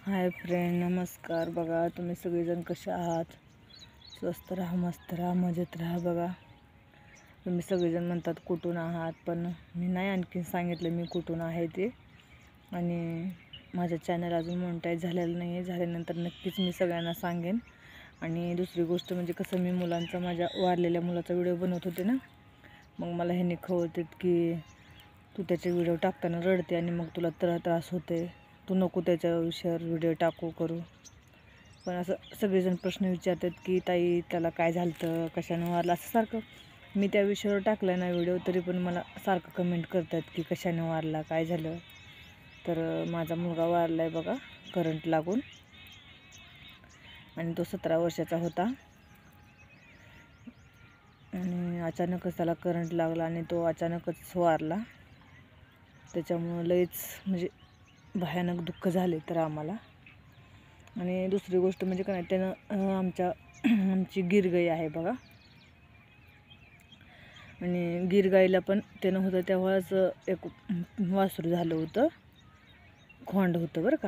Hi friend, नमस्कार. बघा तुम्ही सगळेजण कसे आहात? स्वस्त राहा, मस्त राहा, मजेत राहा. बघा तुम्ही सगळेजण म्हणतात कुठून आहात, पण मी नाही आणखीन सांगितलं मी कुठून आहे ते. आणि माझं चॅनल अजून मोनेटाईज झालेलं नाही आहे. झाल्यानंतर नक्कीच मी सगळ्यांना सांगेन. आणि दुसरी गोष्ट म्हणजे कसं, मी मुलांचा, माझ्या वारलेल्या मुलाचा व्हिडिओ बनवत होते ना, मग मला ह्यांनी खवळतात की तू त्याचे व्हिडिओ टाकताना रडते आणि मग तुला त्रास होते, तू नको त्याच्या विषयावर व्हिडिओ टाकू करू. पण असं सगळेजण प्रश्न विचारतात की ताई त्याला काय झालं, कशानं वारलं, असं सारखं. मी त्या विषयावर टाकला ना व्हिडिओ, तरी पण मला सारखं कमेंट करतात की कशानं वारला, काय झालं. तर माझा मुलगा वारला आहे बघा, करंट लागून. आणि तो 17 वर्षाचा होता. आणि अचानकच त्याला करंट लागला आणि तो अचानकच वारला. त्याच्यामुळं लईच म्हणजे भयानक दुःख झाले तर आम्हाला. आणि दुसरी गोष्ट म्हणजे काय, त्यानं आमची गिरगाई आहे बघा. आणि गिरगाईला पण त्यानं होतं तेव्हाच एक वासरू झालं होतं, खोंड होतं बरं का.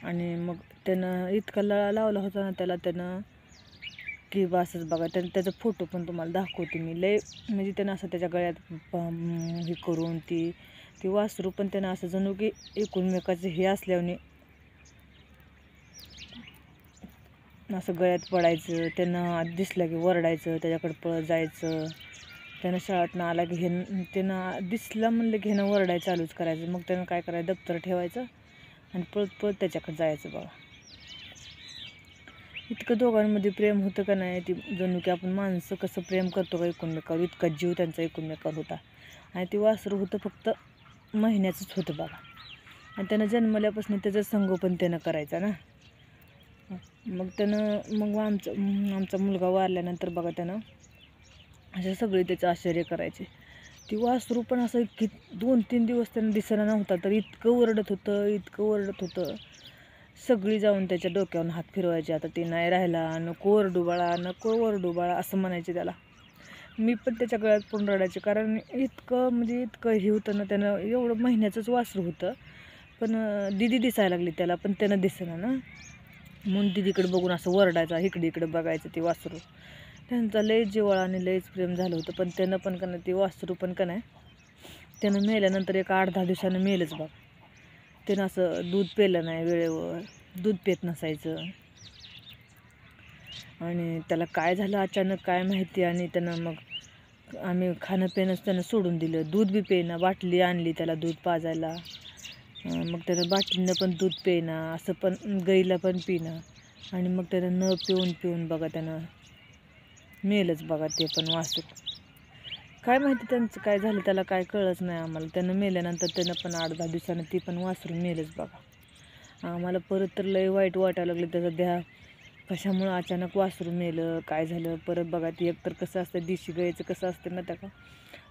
आणि मग त्यानं इतका लळा लावला होता ना त्यानं की बासच बघा. त्याचा फोटो पण तुम्हाला दाखवते मी. लय म्हणजे त्यानं असं त्याच्या गळ्यात हे करून ती वासरू पण त्यानं असं जणू की एकूणमेकाचं हे असल्याने असं गळ्यात पडायचं. त्यानं दिसलं की वरडायचं, त्याच्याकडे पळत जायचं. त्यानं शाळेतनं आला की त्यानं दिसलं म्हणलं की ह्यानं वरडाय चालूच करायचं. मग त्यानं काय करायचं, दप्तर ठेवायचं आणि पळत पळत त्याच्याकडे जायचं बघा. इतकं दोघांमध्ये प्रेम होतं का नाही, ती जणू की आपण माणसं कसं प्रेम करतो का एकूणमेकावर, इतका जीव त्यांचा एकूणमेकावर होता. आणि ते वासरू होतं फक्त महिन्याचंच होतं बघा. आणि त्यानं जन्मल्यापासून त्याचं संगोपन त्यानं करायचं ना. मग आमचा मुलगा वारल्यानंतर बघा त्यानं असे सगळे त्याचं आश्चर्य करायचे. ती वासरू पण असं 2-3 दिवस त्यानं दिसना नव्हता, तर इतकं ओरडत होतं. सगळी जाऊन त्याच्या डोक्यावरून हात फिरवायचे, आता ते नाही राहिला, नको ओरडू बाळा असं म्हणायचे त्याला. मी पण त्याच्या गळ्यात पण रडायचे, कारण इतकं हे होतं ना. त्यानं एवढं महिन्याचंच वासरू होतं, पण दिदी दिसायला लागली त्याला, पण त्यानं दिसेना ना. म्हणून दिदीकडे बघून असं वरडायचा, इकडे बघायचं ते वासरू. त्यांचा लयच जिव्हाळा आणि लयच प्रेम झालं होतं. पण त्यानं पण का नाही, ते वासरू पण का नाही, त्यानं मेल्यानंतर एक 8-10 दिवसानं मेलंच बघ. त्यानं असं दूध प्यायलं नाही वेळेवर, दूध पित नसायचं. आणि त्याला काय झालं अचानक काय माहिती. आणि त्यानं मग आम्ही खाणं पिणंच त्यानं सोडून दिलं. दूध बी पेना, बाटली आणली त्याला दूध पाजायला, मग त्यानं बाटलीनं पण दूध पेना, असं पण गाईला पण पिणं. आणि मग त्यानं न पिऊन बघा त्यानं मेलंच बघा ते पण वासरू. काय माहिती त्यांचं काय झालं, त्याला काय कळलंच नाही आम्हाला. त्यानं मेल्यानंतर त्यानं पण 8-10 दिवसानं ती पण वासरू मेलंच बघा. आम्हाला परत तर लय वाईट वाटायला लागलं. त्याचा कशामुळं अचानक वासरू मेलं, काय झालं. परत बघा ती एकतर कसं असतं, देशी गाईचं कसं असतं ना, त्या का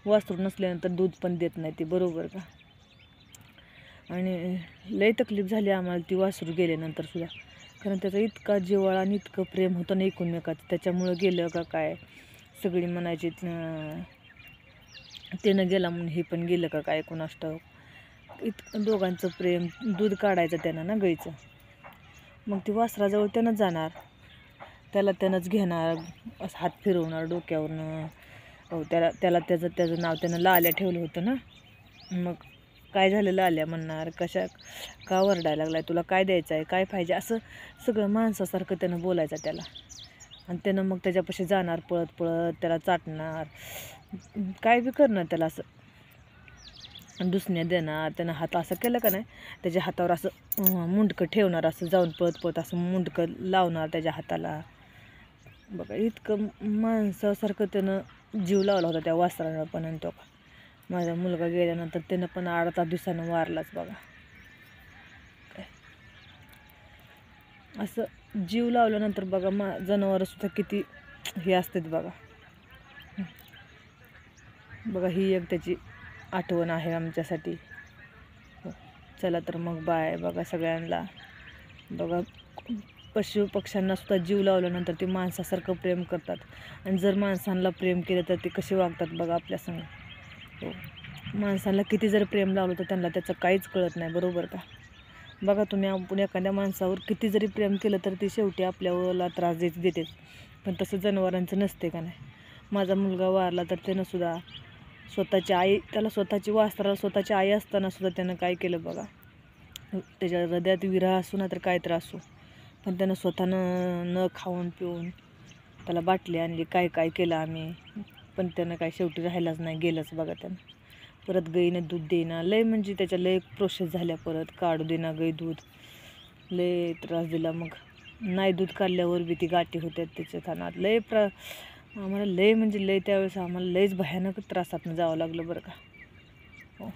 वासरू नसल्यानंतर दूध पण देत नाही ती, बरोबर का. आणि लय तकलीफ झाली आम्हाला ती वासरू गेल्यानंतर सुद्धा, कारण त्याचा इतका जिव्हाळा आणि इतकं प्रेम होतं ना एकूणमेकाचं. त्याच्यामुळं गेलं का काय, सगळी म्हणायची त्यानं गेला म्हणून हे पण गेलं का काय, कोणास ठाऊक. इतकं दोघांचं प्रेम. दूध काढायचं त्यानं ना गाईचं, मग ती वासराजवळ त्यानंच जाणार, त्यानंच घेणार, असं हात फिरवणार डोक्यावरनं. त्याला त्याचं नाव त्यानं लाल्या ठेवलं होतं ना. मग काय झालं लाल्या म्हणणार, का वरडायला लागलाय, तुला काय द्यायचं आहे, काय पाहिजे, असं सगळं माणसासारखं त्यानं बोलायचं त्याला. आणि त्यानं मग त्याच्यापाशी जाणार पळत त्याला चाटणार, काय बी करणार त्याला असं. आणि दुसऱ्या देणार. त्यानं हात असं केलं का नाही, त्याच्या हातावर असं मुंडकं ठेवणार, असं जाऊन पळत असं मुंडकं लावणार त्याच्या हाताला. बघा इतकं माणसासारखं त्यानं जीव लावला होता त्या वासरानं पण. आणि तो माझा मुलगा गेल्यानंतर त्यानं पण 8-10 दिवसानं वारलाच बघा. असं जीव लावल्यानंतर बघा जनावरंसुद्धा किती हे असतात बघा. बघा ही एक त्याची आठवण आहे आमच्यासाठी. चला तर मग बाय. बघा सगळ्यांना. बघा पशुपक्ष्यांना सुद्धा जीव लावल्यानंतर ते माणसासारखं प्रेम करतात. आणि जर माणसांना प्रेम केलं तर ते कसे वागतात बघा आपल्यासंग. हो, माणसांना किती जर प्रेम लावलं तर त्यांना त्याचं काहीच कळत नाही, बरोबर का. बघा तुम्ही, आपण एखाद्या माणसावर किती जरी प्रेम केलं तर ती शेवटी आपल्याला त्रास देतेच. पण तसं जनावरांचं नसते का नाही. माझा मुलगा वारला तर त्यानं सुद्धा स्वतःची आई, त्याला स्वतःची वासराला स्वतःची आई असताना सुद्धा त्यानं काय केलं बघा. त्याच्या हृदयात विरह असू ना तर काय त्रास असू, पण त्यानं स्वतःनं न खाऊन पिऊन त्याला बाटली आणली, काय काय केलं आम्ही, पण त्यानं काय शेवटी राहायलाच नाही, गेलंच बघा त्यानं. परत गाईनं दूध देईना, लय म्हणजे त्याच्या लय प्रोसेस झाल्या, परत काढू देना गाई दूध, लय त्रास दिला. मग नाही दूध काढल्यावर बी ती गाठी होत्यात त्याच्या थानात. आम्हाला लय म्हणजे लय त्यावेळेस आम्हाला लयच भयानक त्रासातनं जावं लागलं बरं का. हो,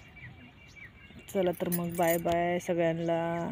चला तर मग बाय बाय सगळ्यांना.